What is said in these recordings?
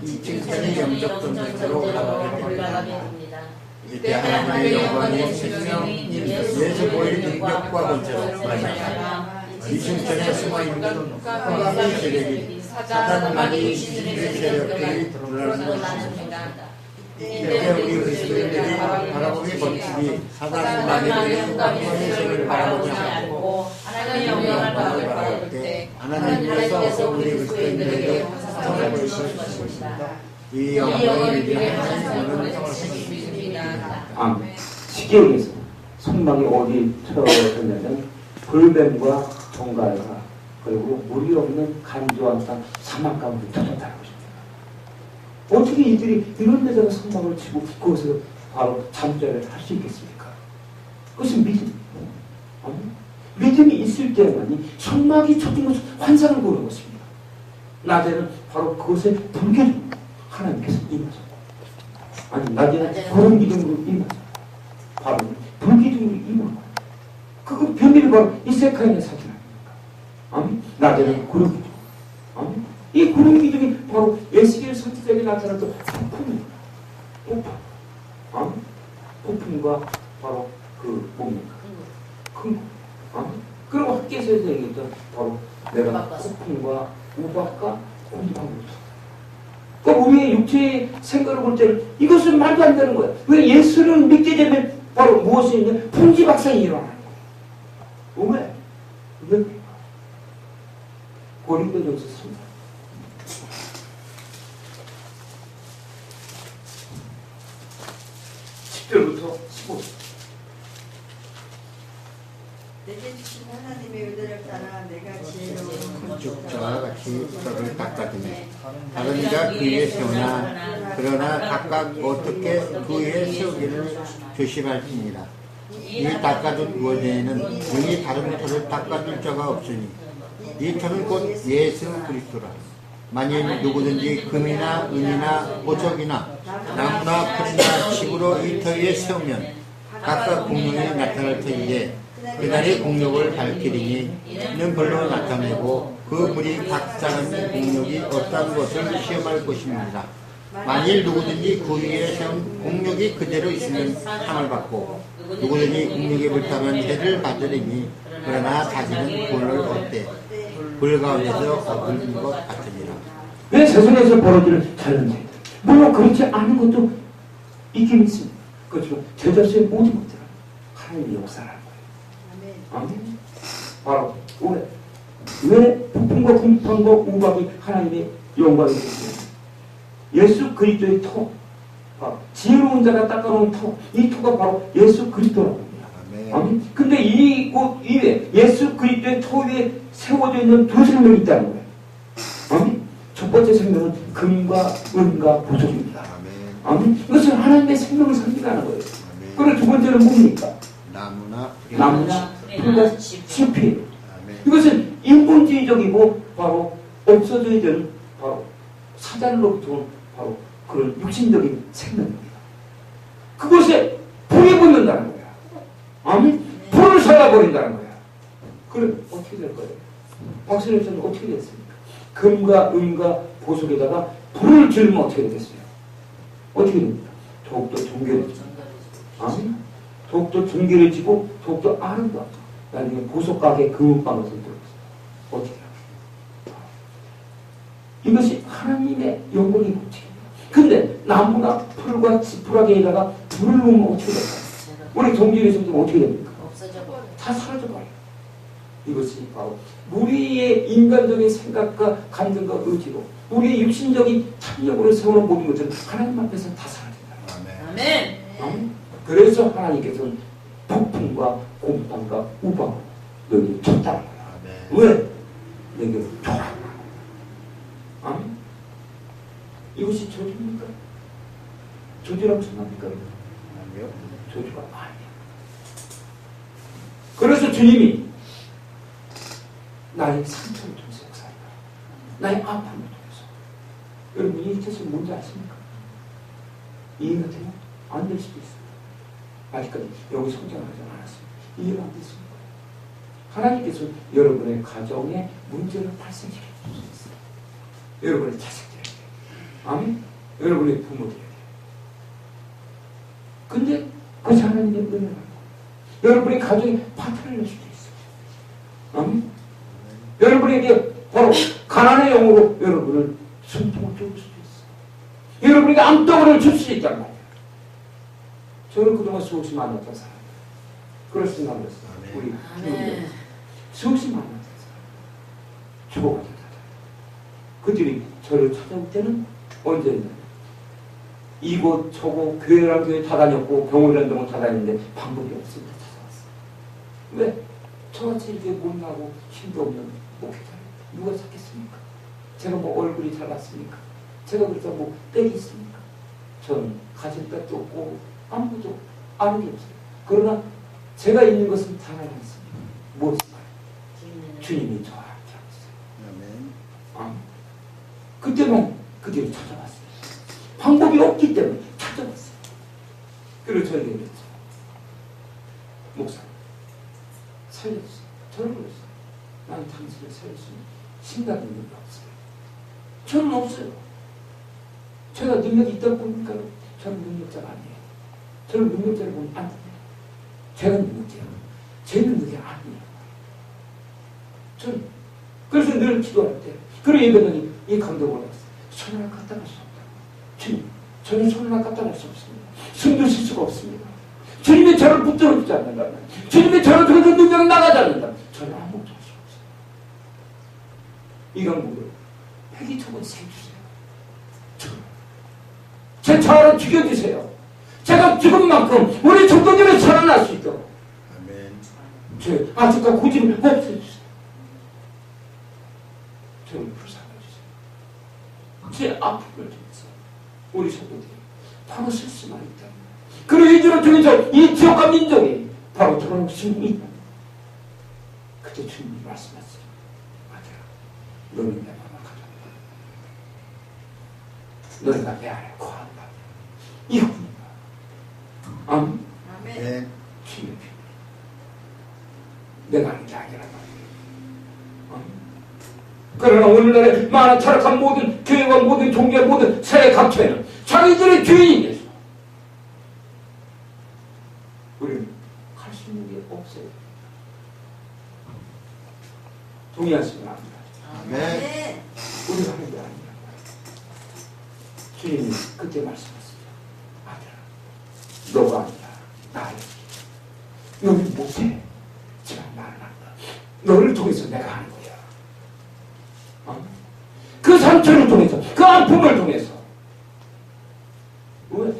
2층까지 영적 전쟁으로 올라가게 됩니다. 이때 하나님의 영광이 생명인 예수 보혈의 능력과 권세로 말미암아 이승천에 숨어있는 흑암의 세력이 사단만이 이스라엘 세력들이 드러나는 것입니다. 이때 우리 그리스도인들이 바라보기 법칙이 사단만이 흑암의 세력을 바라보지 않고 하나님의 영광을 바라볼 때 하나님께서 우리 그리스도인들에게 성을 보이실 것입니다. 이 영광을 위해 하나님은 아멘. 시기에서 성막이 어디 처졌냐면 불뱀과 종갈과 그리고 물이 없는 간조한 땅 사막 가운데 터졌다는 것입니다. 어떻게 이들이 이런 데다가 성막을 치고 그것을 바로 잠자리를 할 수 있겠습니까? 그것은 믿음입니다. 믿음이 있을 때만이 성막이 쳐진 것을 환상을 보는 것입니다. 낮에는 바로 그것에 불교로 하나님께서 임하셨고, 아니 낮에는 그런 기둥으로 임하셨고, 바로 불기둥으로 임하고, 그 비밀이 바로 이 세카인의 사진 아닙니까? 아멘. 낮에는 구름 기둥. 아멘. 이 구름 기둥이 바로 에스겔 선지자에게 나타났던 폭풍입니다. 폭풍. 아멘. 폭풍과 바로 그 뭡니까? 큰 거. 아멘. 그리고 학계에서 얘기했던 바로 내가 폭풍과 우박과 곰팡이다. 그러니까 우리의 육체의 생각을 볼 때는 이것은 말도 안 되는 거예요. 왜 예수를 믿게 되면 바로 무엇이 있냐? 풍지박산이 일어나는 거예요. 왜? 왜? 고린도전서 3장 10절부터 15절. 내게 주신 하나님의 은혜를 따라 내가 지혜로운 죽자와 같이 뼈를 닦아주네. 다른 자 그 위에 세우나 그러나 각각 어떻게 그 위에 세우기를 조심할지니라. 이 닦아둔 원죄에는 능히 다른 터를 닦아줄 자가 없으니 이 터는 곧 예수 그리스도라. 만일 누구든지 금이나 은이나 보석이나 나무나 풀이나 칩으로 이 터 위에 세우면 각각 공룡이 나타날 터인데 그날의 공력을 밝히리니 이는 벌로 나타내고 그 물이 각자는 공력이 어떤 것을 시험할 것입니다. 만일 누구든지 그 위에 세운 공력이 그대로 있으면 상을 받고 누구든지 공력이 불타면 해를 받으리니 그러나 자기는 불을 얻되 불 가운데서 얻은 것 같으니라. 왜 세상에서 벌어지는 자연재해? 물론 그렇지 않은 것도 있긴 있습니다. 그렇지만 제 자신의 모든 것들은 하나님의 역사라는 거예요. 아멘. 바로 왜 폭풍과 kum팡과 우박이 하나님의 영광이 되겠어요? 예수 그리스도의 터, 지혜로운 자가 닦아놓은 터, 이 터가 바로 예수 그리스도라고 합니다. 아멘. 근데 이곳 이외에 예수 그리스도의 터 위에 세워져 있는 두 생명이 있다는 거예요. 아멘. 첫 번째 생명은 금과 은과 보석입니다. 아멘. 이것은 하나님의 생명을 상징하는 거예요. 그리고 두 번째는 뭡니까? 나무나 풀과 숲이에요. 이것은 인본주의적이고 바로 없어져야 되는 바로 사단으로부터 온 바로 그런 육신적인 생명입니다. 그것에 불이 붙는다는 거야. 아멘. 불을 쏟아버린다는 거야. 그럼 어떻게 될 거예요? 박선생님은 어떻게 됐습니까? 금과 은과 보석에다가 불을 지르면 어떻게 되겠어요? 어떻게 됩니까? 더욱더 정결해지죠. 아멘. 더욱더 정결해지고 더욱더 아름답고 나중에 보석가게 금은방을 들었어요. 어떻게 합니까? 이것이 하나님의 영광의 법칙입니다. 근데 나무나 풀과 지푸라기에다가 불을 놓으면 어떻게 될까요? 우리 동질에서 어떻게 됩니까? 다 사라져버려요. 이것이 바로 우리의 인간적인 생각과 감정과 의지로 우리의 육신적인 탐욕으로 세우는 모든 것들은 하나님 앞에서 다 사라진다. 아멘. 아멘. 그래서 하나님께서는 폭풍과 곰팡과 우박을 너희 쳤다는 거야. 왜? 너희를 줘라. 아멘. 이것이 저주입니까? 저주라고 생각합니까? 아니요. 저주가 아니야. 그래서 주님이 나의 상처를 통해서 역사한다. 나의 아픔을 통해서. 여러분 이 뜻이 뭔지 아십니까? 이해가 돼요? 안 될 수도 있어요. 아직까지 여기 성장하지 않았습니다. 이해가 안 됐습니까? 하나님께서 여러분의 가정에 문제를 발생시켜 주셨어요. 여러분의 자식들에게. 아멘? 여러분의 부모들에게. 근데 그 하나님의 은혜를 여러분의 가정이 파탄을 낼 수도 있어요. 아멘? 여러분에게 바로 가난의 영으로 여러분을 숨통을 줄 수도 있어요. 여러분에게 암덩어리를 줄 수 있단 말이에요. 저는 그동안 수없이 만났던 사람. 그럴 수 있는 거였어요. 우리 부모님. 수없이 만났던 사람. 주고가 되다. 그들이 저를 찾아올 때는 언제였냐. 이곳 저곳 교회랑 교회 다 다녔고 병원이란 병원 다 다녔는데 방법이 없으니까 찾아왔어요. 왜? 저같이 이렇게 못나고 힘도 없는 목회자를 누가 찾겠습니까? 제가 뭐 얼굴이 잘났습니까? 제가 그래서 뭐 빽이 있습니까? 전 가진 빽도 없고 아무것도 아는 게 없어요. 그러나 제가 있는 것은 다 알고 있습니다. 무엇인가요? 주님이 저와 함께 하고 있어요. 아멘. 그때만 그들이 찾아왔어요. 방법이 없기 때문에 찾아왔어요. 그리고 저에게 그랬죠. 목사님, 살려주세요. 저를 그랬어요. 난 당신을 살릴 수 있는 생각이 있는 게 없어요. 저는 없어요. 제가 능력이 있다고 봅니까? 저는 능력자가 아니에요. 저는 능력자를 보면 안 됩니다. 제가 능력자예요. 제 능력이 아니에요. 저는 그래서 늘 기도할 때 그런 예배당이 이 감독을 받았어요. 손 하나 갖다 갈 수 없다고. 주님, 저는 손 하나 갖다 갈 수 없습니다. 숨기실 수가 없습니다. 주님이 저를 붙들어주지 않는다면, 주님이 저를 그런 능력이 나가지 않는다면 저는 아무것도 할 수 없어요. 이 강국을 폐기초분 세주세요. 제 차를 죽여주세요. 제가 죽은 만큼 우리 조건들을 살아날 수 있도록 제 아직과 고집을 없애주세요. 저를 불쌍해주세요. 제 아픔을 통해서 우리 성도들이 바로 쓸 수만 있다. 그리고 이 주를 통해서 이 지역과 민족이 바로 돌아올 수 있다. 그때 주님이 말씀하세요. 아들아, 너는 내 마음을 가져라. 너희가 내 안에 거한다. 이겁니다. 아멘. 아멘. 주님의 피. 내가 하는 게 아니란 말이에요. 그러나 오늘날의 많은 타락한 모든 교회와 모든 종교 모든 세계 각처에는 자기들의 주인이 계셔. 우리는 할 수 있는 게 없어요. 동의하시면 안 됩니다. 아멘. 우리가 하는 게 아니라 주님이 그때 말씀하셨습니다. 아들아, 너가 아니라 나를 너는 못해. 지금 나는 한다. 너를 통해서 내가 하는 거야. 그 상처를 통해서 그 아픔을 통해서 왜?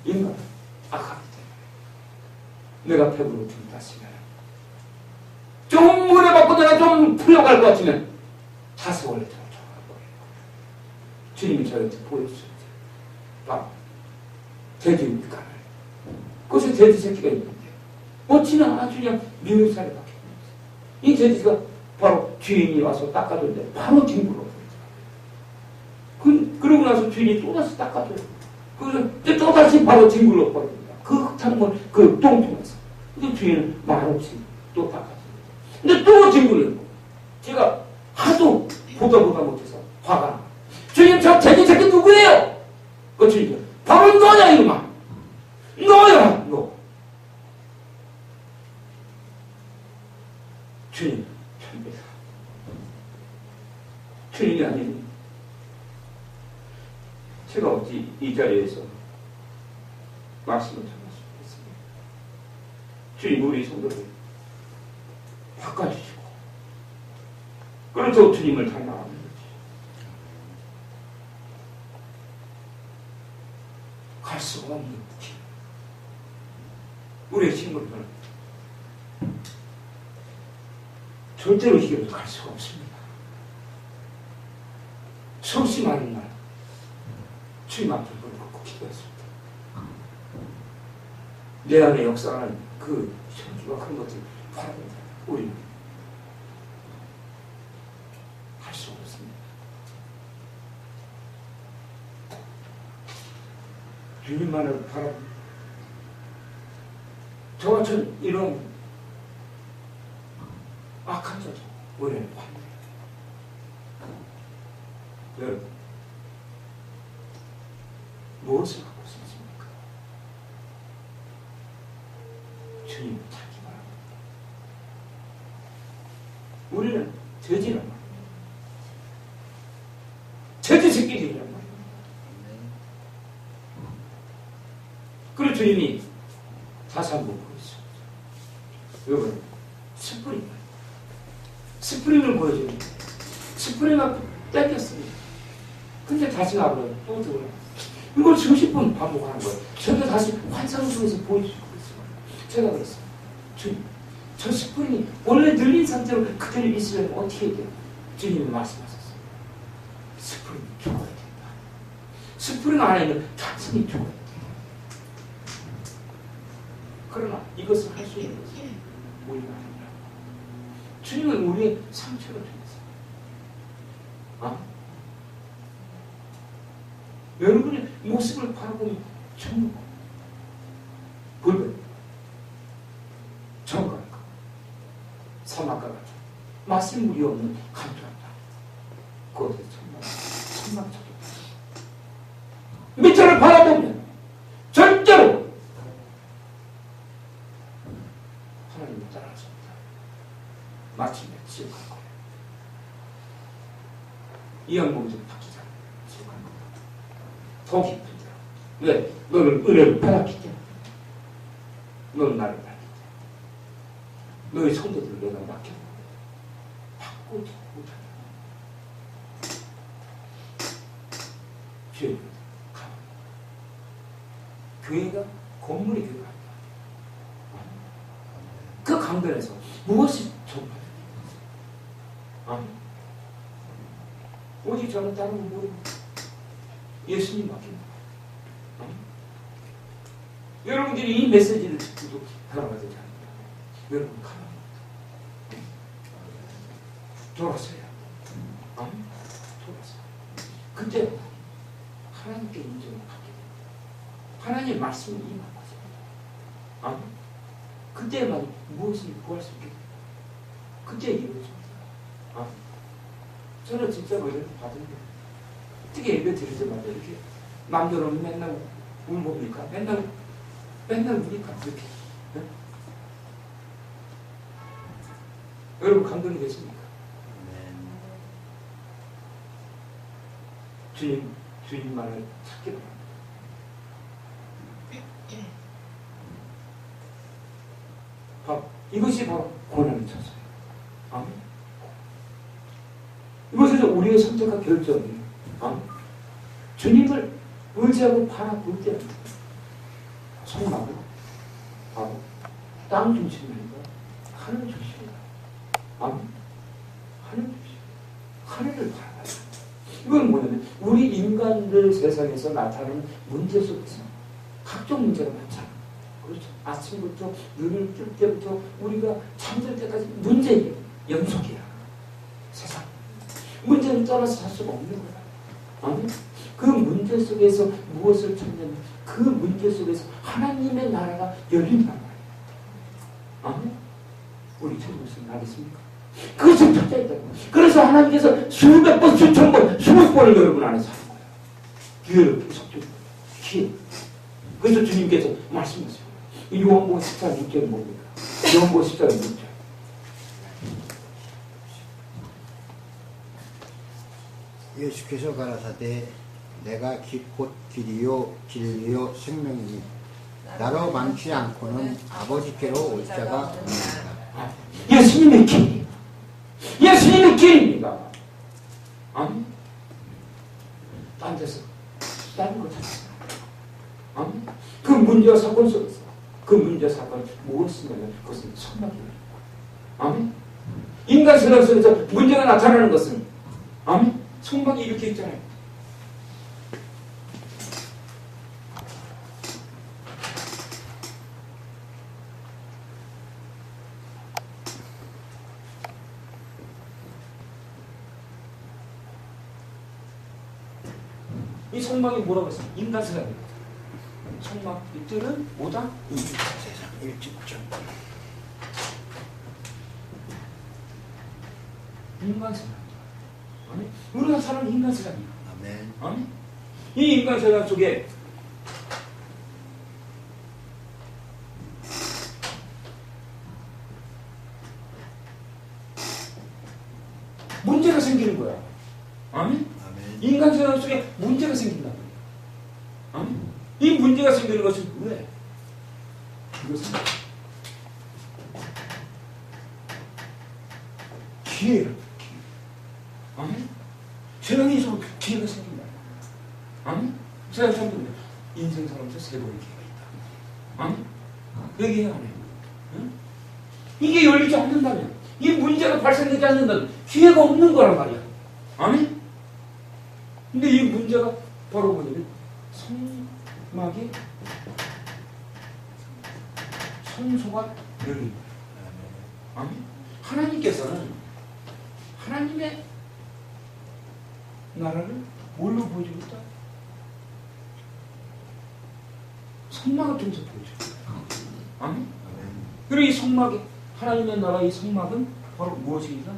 인간 악하기 때문에 내가 배부르고 굶었으면 좀 은혜받고 내가 좀 풀려갈 것 같으면 다시 원래대로 돌아갈 거예요. 주님이 저한테 보여주셨어요. 돼지 육간을 그것에 돼지 새끼가 있는데 어찌나 아주 그냥 미운살이 박혀 이 돼지가 바로 주인이 와서 닦아줬는데 바로 뒹굴어 그러고 나서 주인이 또다시 닦아줘요. 그래서 또다시 바로 뒹굴러 버립니다. 그 흙탕물 그 똥통에서. 근데 주인은 말없이 또 닦아줘요. 근데 또 뒹굴러. 제가 하도 보다 못해서 화가 나. 주인 저 돼지 새끼 누구예요? 그 주인이 바로 너냐 이놈아. 너야 너. 주인 참배사. 주인이 아니니 제가 어찌 이 자리에서 말씀을 전하시겠습니까? 주님 우리 성도를 바꿔주시고 그래서 주님을 닮아가는 거지. 갈 수가 없는 길. 우리의 친구들은 절대로 이겨도 갈 수가 없습니다. 수없이 많은 날 주님 앞에 걷고 기도했습니다. 내 안에 역사하는 그 현주가 그런 것들 바랍니다. 우리는 할 수 없습니다. 주님만을 바랍니다. 저같은 이런 악한 자도 우리는 바랍니다. 여러분 무엇을 갖고 있습니까? 주님을 찾기 바랍니다. 우리는 저지란 말이에요. 저지 새끼들이란 말이에요. 그리고 주님이 다시 한번 보여주십니다. 여러분, 스프링을 보여줍니다. 스프링을 뺏겼습니다. 근데 다시 나버려요. 또 들어요. 이걸 수십 번 반복하는 거예요. 저도 다시 환상 속에서 보여주고 있어요. 제가 그랬어요. 주님, 저 스프링이 원래 늘린 상태로 그대로 있으면 어떻게 해야 돼요? 주님이 말씀하셨어요. 스프링이 죽어야 된다. 스프링 안에 있는 탄성이 죽어야 된다. 그러나 이것을 할 수 있는 것은 우리가 아니라 주님은 우리의 상처를 주셨어요. 여러분의 모습을 바라보면 전부 불변, 정갈과 사막과 같은 말씀물이 없는 간절함다. 그것에 천막적이다. 밑을 바라보면 절대로 하나님을 따라갈 수 없다. 마침내 지옥할 거예요. 이 양복이 좀 바뀌잖아. 지옥할 거예요. 더 깊은 데로. 왜? 너는 은혜를 받았기 때문에. 너는 나를 받았기 때문에. 너의 성도들을 내가 맡겨. 바꾸지 못한다. 주님, 교회가 건물이 교회가 아니다. 그 강단에서 무엇이 전파되는 거예요? 오직 저는 다른 건 모르고 예수님 맡깁니다. 여러분들이 이 메시지를 듣고도 변화가 되지 않는다. 여러분 가만히 돌아서야 돌아서. 그때 하나님께 인정을 받게 됩니다. 하나님의 말씀을 임한 거죠. 그때만 무엇을 구할 수 있게 됩니다. 그때 이루어집니다. 저는 진짜로 이렇게 받은 거예요. 어떻게 예배 드릴 때마다 이렇게 남들은 맨날 울봅니까? 맨날 우니까 그렇게. 네? 여러분 감동이 되십니까? 주님만을 찾기 바랍니다. 이것이 바로 고난의 처소예요. 아멘. 이것에서 우리의 선택과 결정이에요. 아멘. 주님을 의지하고 바라볼 때는 성막으로 바로 땅 중심이 아니라 하늘 중심이다. 아멘. 하늘 중심. 하늘을 바라봐요. 이건 뭐냐면 우리 인간들 세상에서 나타나는 문제 속에서 각종 문제가 많잖아요. 그렇죠. 아침부터 눈을 뜰 때부터 우리가 잠들 때까지 문제예요. 연속이야. 세상. 문제를 떠나서 살 수가 없는 거야. 아멘. 그 문제 속에서 무엇을 찾냐면 그 문제 속에서 하나님의 나라가 열린단 말이에요. 아멘. 우리 천국에서 나겠습니까? 그것을 찾아야 된다고. 그래서 하나님께서 수백 번, 수천 번, 수백 번을 여러분 안에서 하는 거예요. 기회를 계속 주는 거예요. 기회. 그래서 주님께서 말씀하세요. 요한복음 14장 6절은 뭡니까? 요한복음 14장 6절. 예수께서 가라사대 내가 곧 길이요 진리요 생명이니 나로 망치 않고는 아버지께로 올 자가 없습니다. 예수님의 길. 예수님의 길입니다. 아멘. 딴 데서 다른 거 찾았어요. 아멘. 그 문제와 사건 속에서 그 문제와 사건은 무엇이냐면 그것은 천막이에요. 아멘. 인간 세상 속에서 문제가 나타나는 것은 아멘. 천막이 이렇게 있잖아요. 이 천막이 뭐라고 했어요? 인간 세상입니다. 천막 이때는 뭐다? 세상 일직점. 인간 세상. 아니? 우리가 사는 인간 세상이야. 아멘. 아니? 이 인간 세상 속에 이 문제가 생기는 것은 왜? 이것은 기회라. 아멘. 세상에서 기회가 생긴다. 아멘. 세상 사람들은 인생 살면서 세 번의 기회가 있다. 아멘. 얘기해요, 안 해요? 응? 이게 열리지 않는다면, 이 문제가 발생되지 않는다면 기회가 없는 거란 말이야. 아멘. 근데 이 문제가 바로 뭐냐면 성막이 성소가 열린 거야. 아멘. 하나님께서는 하나님의 나라를 뭘로 보여주고 있다? 성막을 통해서 보여주고 있다. 아멘. 그리고 이 성막이 하나님의 나라 이 성막은 바로 무엇입니까?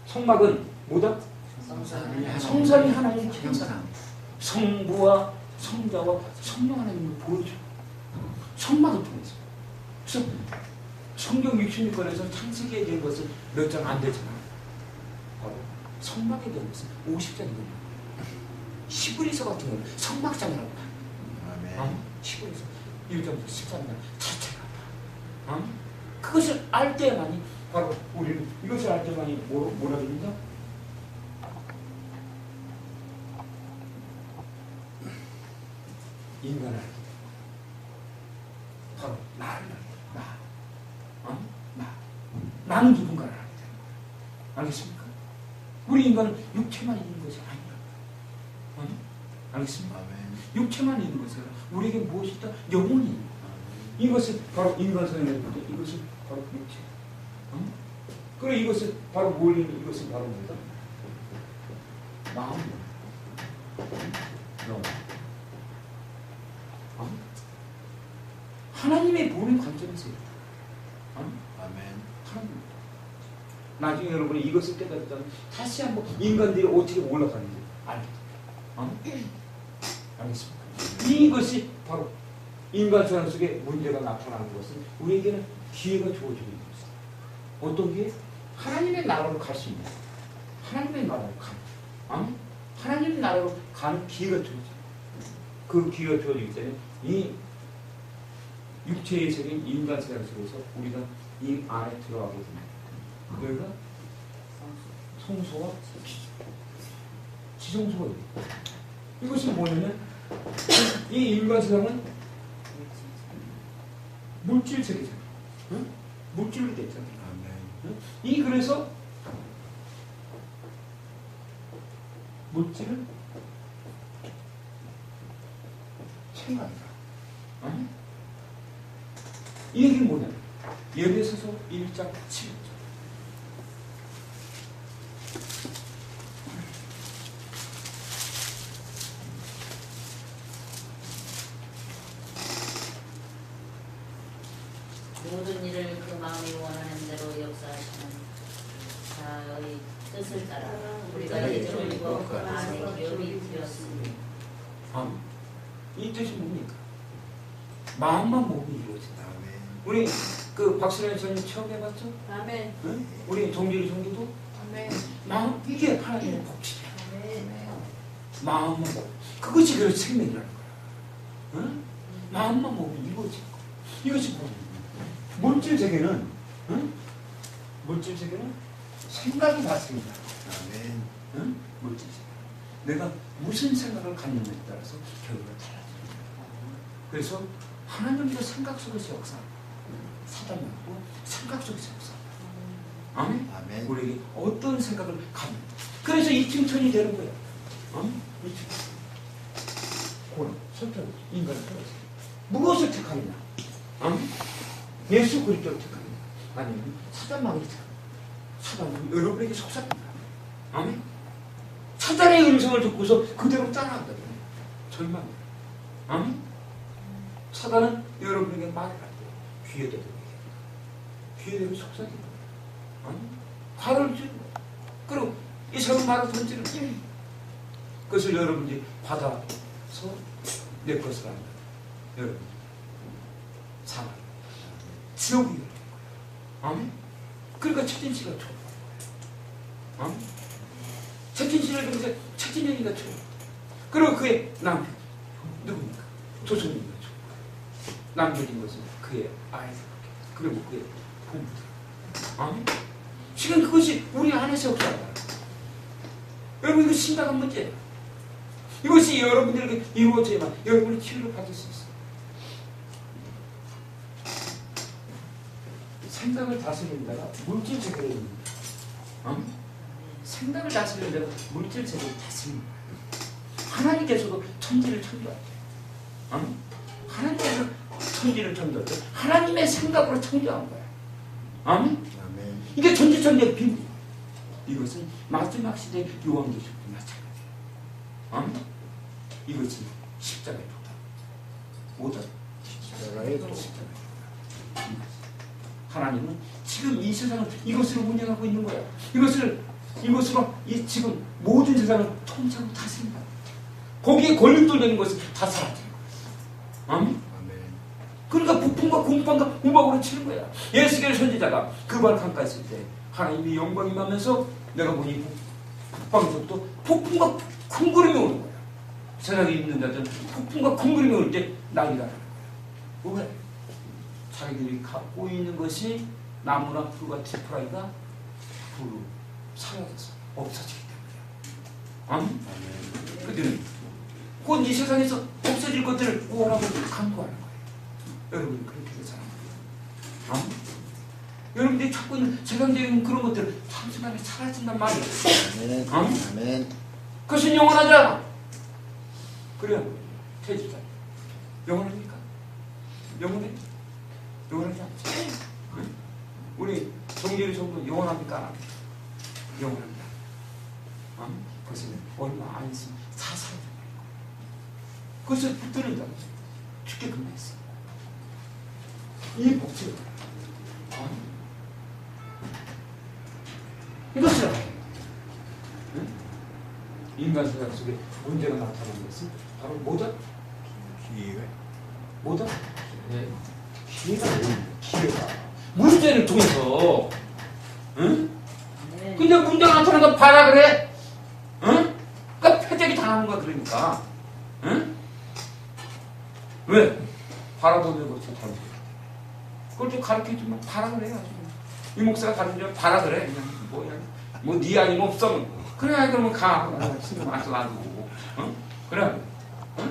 성막은 뭐다? 성삼위 하나님의 형상. 성부와 성자와 성령 하나님을 보여줘. 성막을 통해서. 그래서 성경 66권에서 창세기에 대한 것은 몇 장 안 되잖아. 바로 성막에 대한 것은 50장이거든요. 시브리서 같은 경우는 성막장이라고 봐. 시브리서 1장부터 13장 자체가 봐. 그것을 알 때만이 바로 우리는 이것을 알 때만이 뭐라 그럽니까? 인간을 알게 돼. 바로 나를 알게 돼. 나는 누군가를 알게 돼. 알겠습니까? 우리 인간은 육체만 있는 것이 아니라. 알겠습니까? 육체만 있는 것이 아니라 우리에게 무엇이 있다? 영혼이 있다. 이것을 바로 인간성이라고 하죠. 이것을 바로 육체. 그리고 이것을 바로 몰리는 이것은 바로 뭐다? 마음. 하나님의 보는 관점에서 하나님. 나중에 여러분이 이것을 깨달았다면 다시 한번 인간들이 어떻게 올라가는지 알게 됩니다. 알겠습니까? 이것이 바로 인간 세상 속에 문제가 나타나는 것은 우리에게는 기회가 주어지고 있는 것입니다. 어떤 기회? 하나님의 나라로 갈 수 있는, 하나님의 나라로 가는, 하나님의 나라로 가는 기회가 주어져요. 그 기회가 주어지기 때문에 이 육체의 세계인 인간 세상 속에서 우리가 이 안에 들어가게 됩니다. 여기가 성소와 지성소가 있다. 이것이 뭐냐면 이 인간 세상은 물질 세계잖아. 물질로 됐잖아. 이 그래서 물질을 생각한다. 이 얘기는 뭐냐? 예배소서 1장 7절. 모든 일을 그 마음이 원하는 대로 역사하시는 자의 뜻을 따라 우리가 이제로이고 그 안에 기업이 되었으니. 이 뜻이 뭡니까? 마음만 먹으면 이루어진다. 우리 그 박수련 선생님 처음 해봤죠? 아멘. 응? 우리 정길이 종교도 아멘. 마음 이게 하나님의 법칙이야. 마음만 먹. 그것이 그래서 생명이라는 거야. 응? 마음만 먹으면 이루어지는 거야. 이것이 뭐냐? 물질 세계는 물질 세계는 생각이 다스린다. 물질 세계. 내가 무슨 생각을 갖느냐에 따라서 결과가 달라집니다. 그래서 하나님도 생각 속에서 역사합니다. 사단하고 생각 속에서 역사합니다. 아멘. 우리에게 어떤 생각을 갖는. 그래서 이층천이 되는 거야. 이층. 고난, 설정, 인간을 통해서 무엇을 택하느냐? 예수 그리스도를 택하느냐? 아니면 사단마귀를 택하느냐? 사단은 여러분에게 속삭입니다. 아멘. 사단의 음성을 듣고서 그대로 따라간다. 절망이다. 아멘. 사단은 여러분에게 말을 할 때 귀에대고 귀에대고 속삭이는 거예요. 화를 주는 거예요. 그리고 이 사람 말을 던지는 거예요. 그것을 여러분이 받아서 내 것을 한다. 여러분 사망 지옥이 열린 거예요. 아멘. 그러니까 채진 씨가 좋은 거예요. 아멘. 채진 씨를 그러니까 채진이가 좋은 거예요. 그리고 그의 남편 누굽니까? 조선이가 좋은 거예요. 남겨진 것은 그의 아이들 그리고 그의 부모들. 아멘. 지금 그것이 우리 안에서 없어요. 여러분 이거 심각한 문제예요. 이것이 여러분들에게 이루어져야만 여러분의 치유를 받을 수 있어요. 생각을 다스리는 데가 물질 세계를 입니다. 생각을 다스리는 데가 물질 세계를 다스립니다. 하나님께서도 천지를 창조하죠. 하나님께서 천지를 창조하죠. 하나님의 생각으로 창조한 거예요. 아멘. 이게 전지천지의 비밀. 이것은 마지막 시대 요한계시록도 마찬가지예요. 이것은 십자가의 도다. 뭐다? 십자가의 도다. 하나님은 지금 이 세상을 이것으로 운영하고 있는 거야. 이것으로 지금 모든 세상을 통치하고 다스린다. 거기에 걸림돌되는 것은 다 사라지는 거야. 아멘. 그러니까 북풍과 공방과 우박으로 치는 거야. 예수께서 선지자가 그 발 강가에 있을 때 하나님이 영광이 임하면서 내가 보니 북방에서부터 폭풍과 큰 구름이 오는 거야. 세상에 있는 자들은 폭풍과 큰 구름이 올 때 난리가 나는 거야. 왜? 자기들이 갖고 있는 것이 나무나 풀과 지푸라기가 불로 사라져서 없어지기 때문이야. 그들은 곧 이 세상에서 없어질 것들을 우월하고 강구하는 거예요. 여러분이 그렇게 되잖아요. 여러분들이 찾고 있는 세상적인 그런 것들을 한순간에 사라진단 말이에요. 아멘. 그것은 영원하지 않아. 그래요. 태지자. 영원합니까? 영원해? 영원하지 않죠. 우리 정렬이 정도 영원합니까? 안 합니까? 영원합니다. 그것은 얼마 안 있으면 사사해져 버리고. 그것을 붙들는다. 죽게 끝냈어. 이 복지가 이것을 인간 세상 속에 문제가 나타나는 것은 바로 뭐다? 기회. 뭐다? 네. 기회가 아닙니다. 기회가 문제를 통해서 응? 근데 문제가 나타나는 거 봐라 그래? 응? 그러니까 패대기 당하는 거야. 그러니까 응? 왜? 바라보는 것이 잘못돼. 그걸 좀 가르쳐주면 봐라 그래요. 이 목사가 가르쳐주면 봐라 그래. 그냥 뭐 네 아니면 없어. 그래 그러면 가. 신경 안 써놔두고. 어? 그래. 어?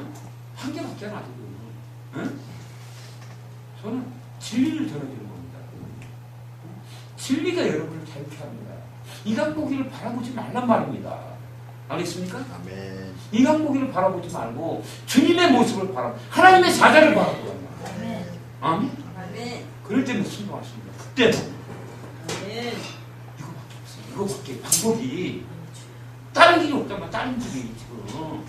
한 개밖에 안 하고. 어? 저는 진리를 전해주는 겁니다. 진리가 여러분을 자유케 합니다. 이간 보기를 바라보지 말란 말입니다. 알겠습니까? 아멘. 이간 보기를 바라보지 말고 주님의 모습을 하나님의 사자를 바라보란 말이에요. 아멘. 아멘. 그럴 때는 순종하십니다. 그때는 이거밖에 방법이 다른 길이 없단 말이야. 다른 길이 지금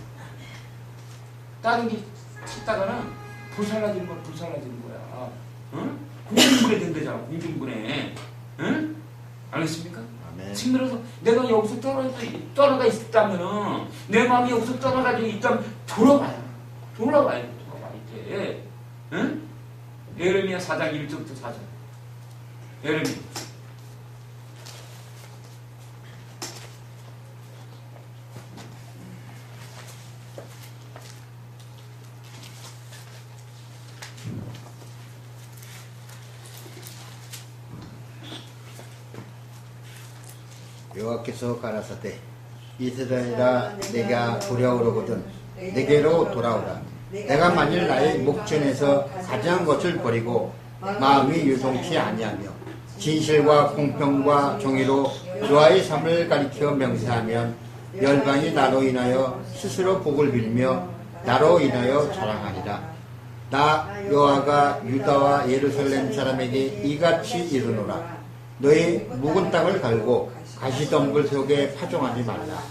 다른 길 찾다가는 불살라지는 거야. 응? 공중분해 된대잖아. 공중분해. 응? 알겠습니까? 아멘. 지금 내가 여기서 떠나가 있다면은 내 마음이 여기서 떠나가지고 있다면 돌아와야 돼. 응? 예레미야 4장 1절부터 4절. 예레미야. 여호와께서 가라사대 이스라엘아 내가 두려워하거든 내게로 돌아오라. 내가 만일 나의 목전에서 가장 것을 버리고 마음이 유동치 아니하며 진실과 공평과 정의로 여호와의 삶을 가리켜 명세하면 열방이 나로 인하여 스스로 복을 빌며 나로 인하여 자랑하리라. 나 여호와가 유다와 예루살렘 사람에게 이같이 이르노라. 너희 묵은 땅을 갈고 가시덤불 속에 파종하지 말라.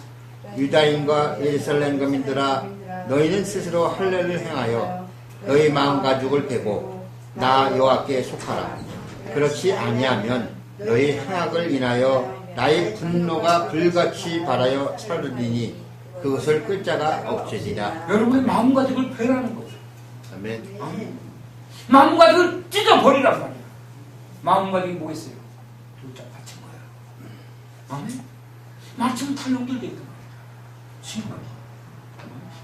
유다인과 예루살렘 거민들아 너희는 스스로 할례를 행하여 너희 마음 가죽을 베고 나 여호와께 속하라. 그렇지 아니하면 너희 행악을 인하여 나의 분노가 불같이 발하여 차르리니 그것을 끌 자가 없으리라. 여러분의 마음 가죽을 베라는 거죠. 아멘. 마음 가죽을 찢어버리란 말이야. 마음가짐이 뭐겠어요? 돌짝 받친 거야. 아멘? 마침 다 연결되어 있단 말이야. 신앙이.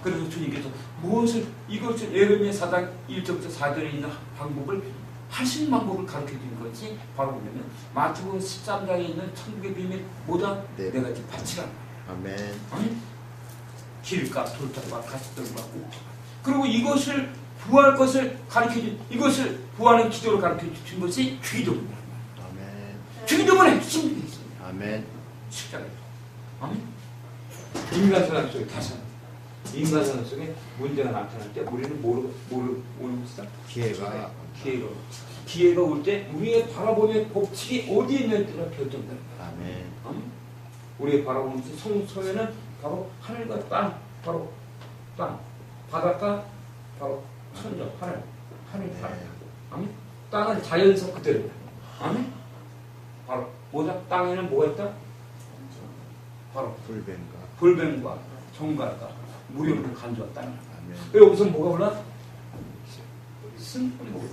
그래서 주님께서 무엇을 이것을 예레미야 4장 1절부터 4절에 있는 방법을 하신 방법을 가르쳐 주는 것이 바로 뭐냐면 마태복음 13장에 있는 천국의 비밀 뭐다? 네. 내가 이제 바치라. 아멘. 아니? 길값, 돌짝값, 가시떨과 옥. 그리고 이것을 부할 것을 가르쳐 준 이것을 부하는 기도를 가르쳐 준 것이 주기도입니다. 아멘. 주기도는 핵심이 되어 있습니다. 아멘. 십자가에. 아멘. 인간 사람 속에 다시 인간 사람 속에 문제가 나타날 때 우리는 뭐로 있다? 기회가 올 때 우리의 바라보는 법칙이 어디에 있느냐에 따라 결정된다. 아멘. 우리의 바라보는 성소에는 바로 하늘과 땅, 바로 땅, 바닷가, 바로 천정, 하늘, 바다. 아멘. 땅은 자연석 그대로다. 아멘. 바로 뭐다? 땅에는 뭐가 있다? 바로 불뱀과 정갈과 무료를 간주한 땅. 아멘. 여기서 뭐가 올라? 승분이 올라.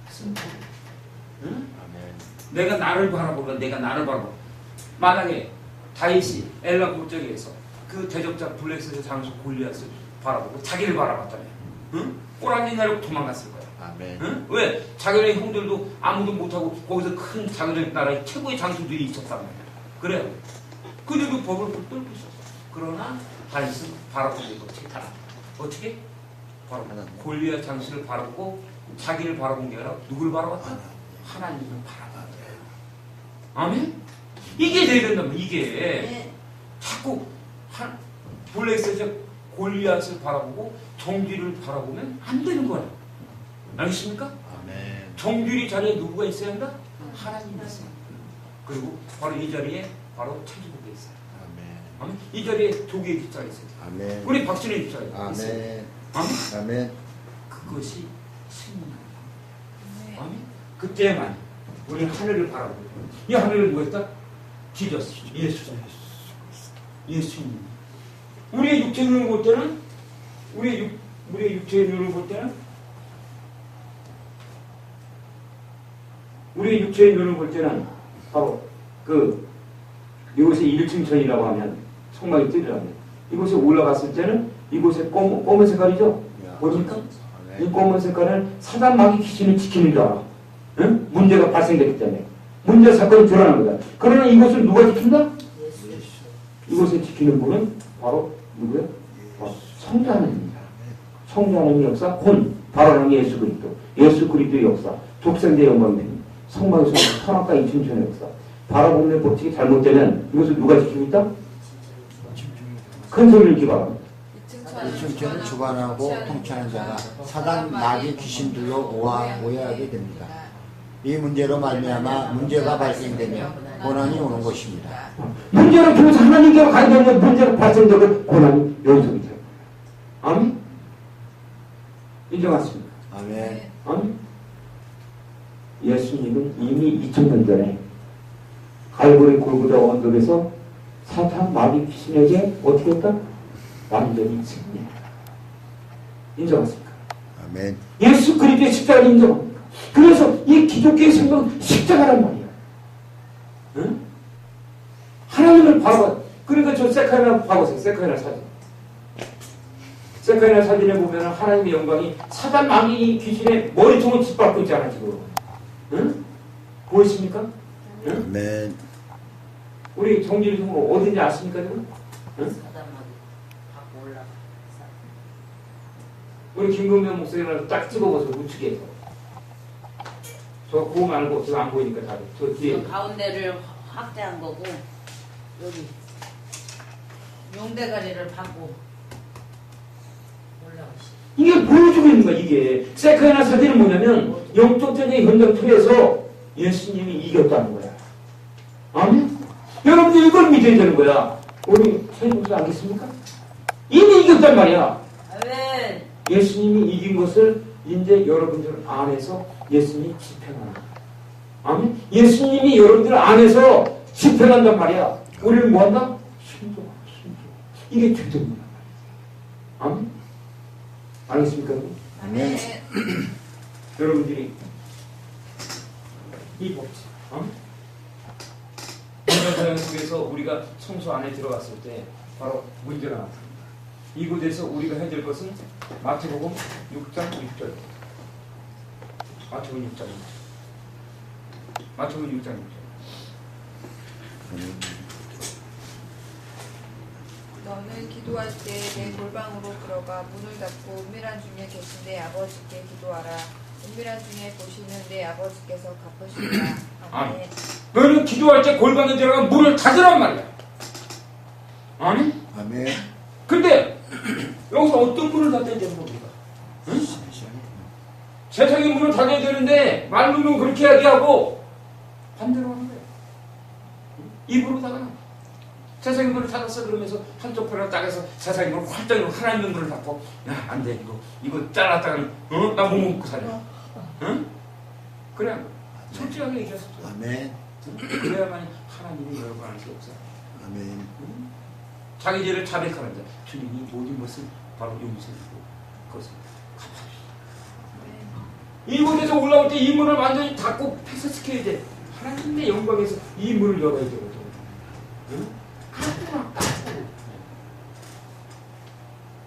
승분. 응? 아멘. 내가 나를 바라보라. 내가 나를 바라보라. 만약에 다윗이 엘라 골짜기에서 그 대적자 블레셋의 장수 골리앗을 바라보고 자기를 바라봤다면, 응? 꼬랑지 내리고 도망갔을 거야. 아멘. 응? 왜? 자기네 형들도 아무도 못하고 거기서 큰 자기네 나라의 최고의 장수들이 있었단 말이야. 그래요. 그들도 법을 뚫고 있었어. 그러나 다윗은 바라보고 어떻게 달아? 어떻게? 바로 골리앗 장수를 바라보고 자기를 바라본 게 아니라 누굴 바라봤다? 하나님을 바라봤다. 아멘? 이게 돼야 된다면 이게 자꾸 블레셋의 골리앗을 바라보고 정죄를 바라보면 안 되는 거야. 알겠습니까? 아멘. 정죄의 자리에 누구가 있어야 한다? 하나님이 있어야 한다. 그리고 바로 이 자리에 바로 천주국이 있어요. 아멘. 이 자리에 두 개의 뒷자리 있어요. 아멘. 우리 박진의 뒷자리 있어요. 아멘. 아멘. 아멘. 그것이 승리입니다. 아멘. 그때만 우리 하늘을 바라보고 이 하늘을 뭐였다? 지저스 예수님. 우리의 육체의 눈을 볼 때는 우리의 육체의 눈을 볼 때는 우리의 육체의 눈을 볼 때는 바로 이곳에 1층천이라고 하면 성막이 뜨더라고요. 이곳에 올라갔을 때는 이곳에 검은 색깔이죠? 뭡니까? 이 검은 색깔은 사단 마귀 귀신을 지키는 줄 알아. 응? 문제가 발생됐기 때문에. 문제 사건이 드러난 거다. 그러나 이곳을 누가 지킨다? 이곳을 지키는 분은 바로 누구예요? 성자 하나님입니다. 성자 하나님의 역사, 바로 하나님 예수 그리스도. 예수 그리스도의 역사, 독생자의 영광입니다. 성막에서 선악과 이춘천의 역사. 바라보는 법칙이 잘못되면 이것을 누가 지킵니까? 큰 소리를 듣기 바랍니다. 이층천을 주관하고 통치하는 자가 사단 마귀 귀신들로 오해하게 됩니다. 이 문제로 말미암아 문제가 발생되면 고난이 오는 것입니다. 문제를 통해서 하나님께로 가야 되면 문제가 발생되고 고난이 연속이 돼요. 아멘? 인정하십니까? 아멘. 아멘? 예수님은 이미 2000년 전에 갈보리 골고다 언덕에서 사탄 마귀 귀신에게 어떻게 했다? 완전히 승리했다. 인정하십니까? 아멘. 예수 그리스도의 십자가를 인정합니까? 그래서 이 기독교의 생명은 십자가란 말이야. 응? 하나님을 바라봐. 그러니까 저 세카이나 봐보세요. 세카이나 사진. 세카이나 사진에 보면 하나님의 영광이 사단 마귀 귀신의 머리통을 짓밟고 있잖아 지금. 응? 보이십니까? 응? 아멘. 우리 정진이 성모 어딘지 아십니까 지금? 응? 사단 마귀 갖고 올라가. 우리 김금명 목사님을 딱 찍어보세요. 우측에서. 저 고 말고 지금 안 보이니까 다들. 저 뒤에. 그 가운데를 확대한 거고 여기 용대가리를 받고 올라오시. 이게 보여주고 있는 거야 이게. 세카이나 사진은 뭐냐면 영적전쟁의 현장터에서 예수님이 이겼다는 거야. 아멘? 여러분들 이걸 믿어야 되는 거야. 우리 세종사 알겠습니까? 이미 이겼단 말이야. 아멘. 예수님이 이긴 것을 이제 여러분들 안에서 예수님이 집행하는 거야. 아멘? 예수님이 여러분들 안에서 집행한단 말이야. 우리는 뭐한다? 순종하고 순종. 이게 죄입니다. 아멘? 알겠습니까? 아멘. 여러분들이 이 법칙. 문제사용 속에서 우리가 성소 안에 들어갔을 때 바로 문제가 나타납니다. 이곳에서 우리가 해야 될 것은 마태복음 6장 6절. 마태복음 6장 6절. 마태복음 6장 6절. 너는 기도할 때 내 골방으로 들어가 문을 닫고 은밀한 중에 계신 내 아버지께 기도하라. 은밀한 중에 보시는 내 아버지께서 갚으시리라. 아멘. 너는 기도할 때 골방에 들어가 문을 닫으란 말이야. 아니? 아멘. 근데 여기서 어떤 문을 닫아야 되는 겁니까? 응? 세상의 문을 닫아야 되는데 말로는 그렇게 이야기하고 반대로 하는 거예요. 입으로다가 세상의 문을 닫았어 그러면서 한쪽 편을 따라서 세상의 문을 활짝 열고 하나님의 문을 닫고 야 안 돼 이거 잘랐다가는 나 못 먹고 살려. 응? 그래 솔직하게 얘기했어. 아멘. 그래야만 하나님이 여러분 안에서 없어요. 아멘. 응? 자기 죄를 자백하는 자 주님이 모든 것을 바로 용서해주고 그것을 갚아주시고 이곳에서 올라올 때 이 문을 완전히 닫고 폐쇄시켜야 돼. 하나님의 영광에서 이 문을 열어야 되거든. 응?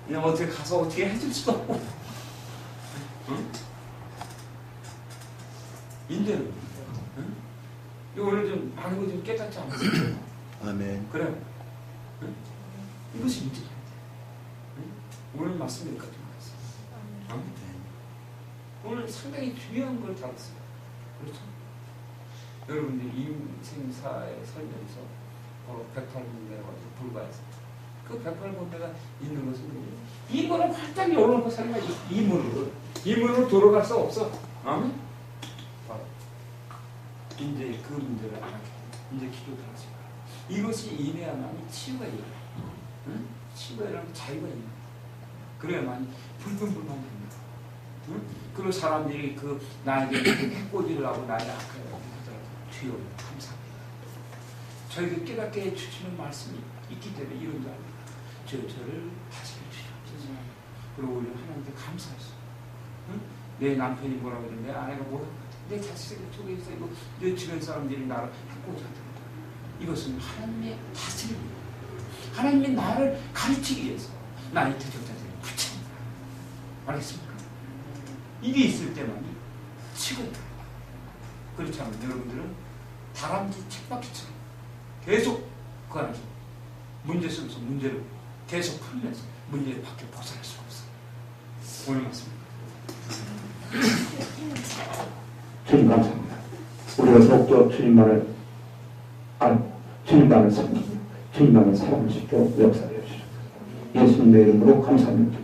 그냥 어떻게 가서 어떻게 해줄 수도 없고 응? 인대로 응? 이거 오늘 좀 많은 거 좀 깨닫지 않았어요? 아멘. 그래 응? 이것이 인대로 응? 오늘 말씀 여기까지 말했어요. 오늘 상당히 중요한 걸 다뤘어요. 그렇죠? 여러분들 인생사에 살면서 바로 108군데가 불과해서 그 108군데가 있는 것은 이 문을 활짝 열어놓고 살면 이 문으로 돌아갈 수 없어. 아멘? 바로 이제 그 문제를 안 하게 이제 기도를 하지 마라. 이것이 임해야만이 치유가 일어나. 응? 치유가 일어나면 자유가 일어나. 그래야만이 불평불만이 됩니다. 응? 그리고 사람들이 그 나에게 해코지를 하고 나에게 악하게 하더라도 주여 감사합니다. 저에게 깨닫게 해주시는 말씀이 있기 때문에 이런 줄 압니다. 저를 다스려 주시옵소서. 그리고 오히려 하나님께 감사했어. 응? 내 남편이 뭐라고 그러는데 내 아내가 뭐라고 내 자식이 속에서 이거 내 주변 사람들이 나를 해코지 하더라도 이것은 하나님의 다스림입니다. 하나님이 나를 가르치기 위해서 나의 대적자들을 붙입니다. 알겠습니까? 이게 있을 때만이 치고 있다. 그렇지 않으면 여러분들은 다람쥐 책바퀴처럼 계속 그 안에서 문제 속에서 문제를 계속 풀면서 문제 밖에 벗어날 수가 없어요. 오늘 말씀입니다. 주님 감사합니다. 우리가 더욱더 주님만을 주님만을 섬기며 주님만을 사랑하시고 역사해 주시옵소서. 예수님의 이름으로 감사합니다.